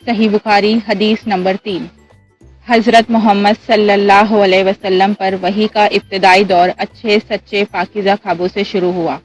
صحیح بخاری حدیث نمبر 3۔ حضرت محمد صلی اللہ علیہ وسلم پر وحی کا ابتدائی دور اچھے سچے پاکیزہ خوابوں سے شروع ہوا۔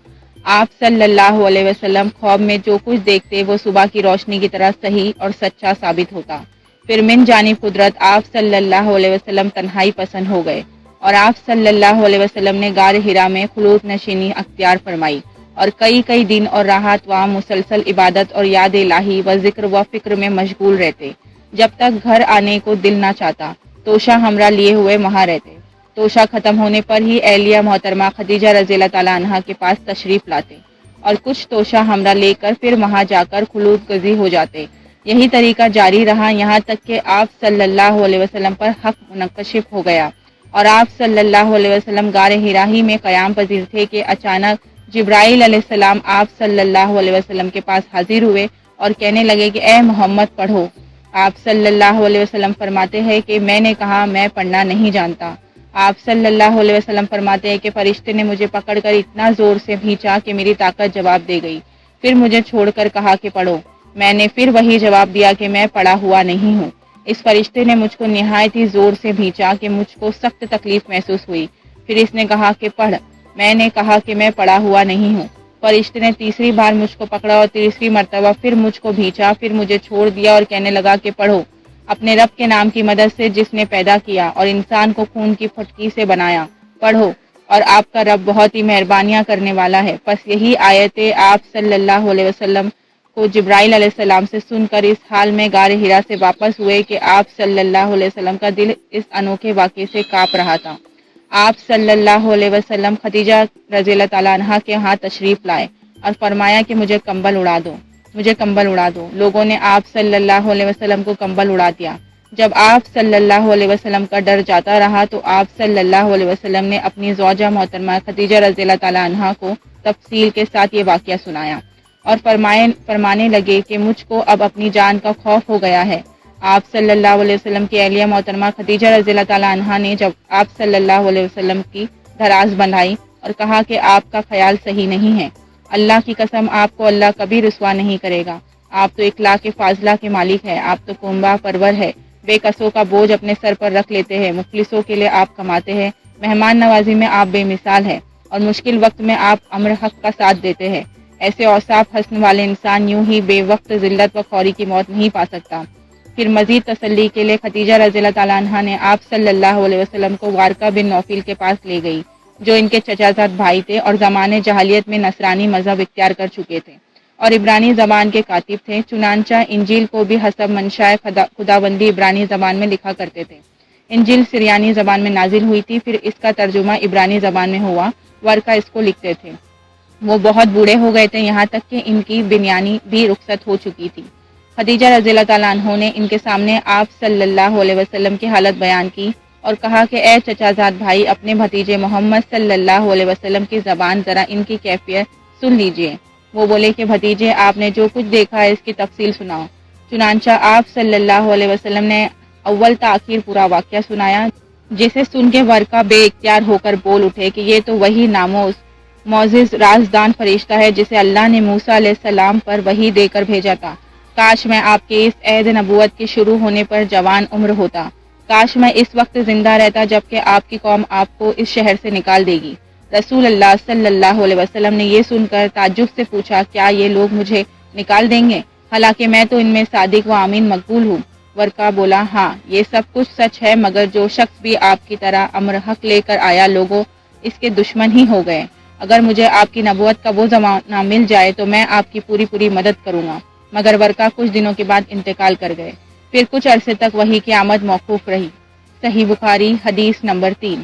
آپ صلی اللہ علیہ وسلم خواب میں جو کچھ دیکھتے وہ صبح کی روشنی کی طرح صحیح اور سچا ثابت ہوتا۔ پھر من جانب قدرت آپ صلی اللہ علیہ وسلم تنہائی پسند ہو گئے اور آپ صلی اللہ علیہ وسلم نے غار حرا میں خلوت نشینی اختیار فرمائی اور کئی دن اور رات وہاں مسلسل عبادت اور یاد الہی و ذکر و فکر میں مشغول رہتے، جب تک گھر آنے کو دل نہ چاہتا۔ توشہ ہمراہ لیے ہوئے وہاں رہتے۔ توشہ ختم ہونے پر ہی اہلیہ محترمہ خدیجہ رضی اللہ تعالیٰ عنہ کے پاس تشریف لاتے اور کچھ توشہ ہمراہ لے کر پھر وہاں جا کر خلوت گزی ہو جاتے۔ یہی طریقہ جاری رہا یہاں تک کہ آپ صلی اللہ علیہ وسلم پر حق منکشف ہو گیا اور آپ صلی اللہ علیہ وسلم غار حرا ہی میں قیام پذیر تھے کہ اچانک جبرائیل علیہ السلام آپ صلی اللہ علیہ وسلم کے پاس حاضر ہوئے اور کہنے لگے کہ اے محمد پڑھو۔ آپ صلی اللہ علیہ وسلم فرماتے ہیں کہ میں نے کہا میں پڑھنا نہیں جانتا۔ آپ صلی اللہ علیہ وسلم فرماتے ہیں کہ فرشتے نے مجھے پکڑ کر اتنا زور سے بھینچا کہ میری طاقت جواب دے گئی، پھر مجھے چھوڑ کر کہا کہ پڑھو۔ میں نے پھر وہی جواب دیا کہ میں پڑھا ہوا نہیں ہوں۔ اس فرشتے نے مجھ کو نہایت ہی زور سے بھینچا کہ مجھ کو سخت تکلیف محسوس ہوئی، پھر اس نے کہا کہ پڑھ۔ میں نے کہا کہ میں پڑھا ہوا نہیں ہوں۔ فرشتے نے تیسری بار مجھ کو پکڑا اور تیسری مرتبہ پھر مجھ کو بھینچا، پھر مجھے چھوڑ دیا اور کہنے لگا کہ پڑھو۔ اپنے رب کے نام کی مدد سے جس نے پیدا کیا اور انسان کو خون کی پھٹکی سے بنایا، پڑھو، اور آپ کا رب بہت ہی مہربانیاں کرنے والا ہے۔ پس یہی آیتیں آپ صلی اللہ علیہ وسلم کو جبرائیل علیہ السلام سے سن کر اس حال میں غار حرا سے واپس ہوئے کہ آپ صلی اللہ علیہ وسلم کا دل اس انوکھے واقعے سے کانپ رہا تھا۔ آپ صلی اللہ علیہ وسلم خدیجہ رضی اللہ تعالیٰ عنہ کے ہاں تشریف لائے اور فرمایا کہ مجھے کمبل اڑا دو، مجھے کمبل اڑا دو۔ لوگوں نے آپ صلی اللہ علیہ وسلم کو کمبل اڑا دیا۔ جب آپ صلی اللہ علیہ وسلم کا ڈر جاتا رہا تو آپ صلی اللہ علیہ وسلم نے اپنی زوجہ محترمہ خدیجہ رضی اللہ تعالیٰ عنہ کو تفصیل کے ساتھ یہ واقعہ سنایا اور فرمانے لگے کہ مجھ کو اب اپنی جان کا خوف ہو گیا ہے۔ آپ صلی اللہ علیہ وسلم کی اہلیہ محترمہ خدیجہ رضی اللہ تعالیٰ عنہ نے جب آپ صلی اللہ علیہ وسلم کی دراز بندھائی اور کہا کہ آپ کا خیال صحیح نہیں ہے، اللہ کی قسم آپ کو اللہ کبھی رسوا نہیں کرے گا۔ آپ تو اخلاق فاضلہ کے مالک ہے، آپ تو کنبہ پرور ہے، بے قصوں کا بوجھ اپنے سر پر رکھ لیتے ہیں، مفلسوں کے لیے آپ کماتے ہیں، مہمان نوازی میں آپ بے مثال ہے اور مشکل وقت میں آپ امر حق کا ساتھ دیتے ہیں۔ ایسے اوصاف حسن والے انسان یوں ہی بے وقت ذلت و خواری کی موت نہیں پا سکتا۔ پھر مزید تسلی کے لیے خدیجہ رضی اللہ تعالیٰ عنہ نے آپ صلی اللہ علیہ وسلم کو وارقہ بن نوفل کے پاس لے گئی، جو ان کے چچا زاد بھائی تھے اور زمانے جاہلیت میں نصرانی مذہب اختیار کر چکے تھے اور عبرانی زبان کے کاتب تھے، چنانچہ انجیل کو بھی حسب منشاء خداوندی عبرانی زبان میں لکھا کرتے تھے۔ انجیل سریانی زبان میں نازل ہوئی تھی، پھر اس کا ترجمہ عبرانی زبان میں ہوا۔ ورقہ اس کو لکھتے تھے۔ وہ بہت بوڑھے ہو گئے تھے، یہاں تک کہ ان کی بنیانی بھی رخصت ہو چکی تھی۔ خدیجہ رضی اللہ تعالیٰ عنہ نے ان کے سامنے آپ صلی اللہ علیہ وسلم کی حالت بیان کی اور کہا کہ اے چچا زاد بھائی، اپنے بھتیجے محمد صلی اللہ علیہ وسلم کی زبان ذرا ان کی کیفیت سن لیجئے۔ وہ بولے کہ بھتیجے، آپ نے جو کچھ دیکھا ہے اس کی تفصیل سناؤ۔ چنانچہ آپ صلی اللہ علیہ وسلم نے اول تا آخر پورا واقعہ سنایا، جسے سن کے ورقہ بے اختیار ہو کر بول اٹھے کہ یہ تو وہی ناموز معزز رازدان فرشتہ ہے جسے اللہ نے موسیٰ علیہ السلام پر وحی دے کر بھیجا تھا۔ کاش میں آپ کے اس عہد نبوت کے شروع ہونے پر جوان عمر ہوتا، کاش میں اس وقت زندہ رہتا جبکہ آپ کی قوم آپ کو اس شہر سے نکال دے گی۔ رسول اللہ صلی اللہ علیہ وسلم نے یہ سن کر تعجب سے پوچھا، کیا یہ لوگ مجھے نکال دیں گے حالانکہ میں تو ان میں صادق و امین مقبول ہوں؟ ورقہ بولا، ہاں یہ سب کچھ سچ ہے، مگر جو شخص بھی آپ کی طرح امر حق لے کر آیا لوگوں اس کے دشمن ہی ہو گئے۔ اگر مجھے آپ کی نبوت کا وہ زمانہ مل جائے تو میں آپ کی پوری مدد کروں گا۔ مگر ورقہ کچھ دنوں کے بعد انتقال کر گئے۔ پھر کچھ عرصے تک وحی کی آمد موقوف رہی۔ صحیح بخاری حدیث نمبر 3۔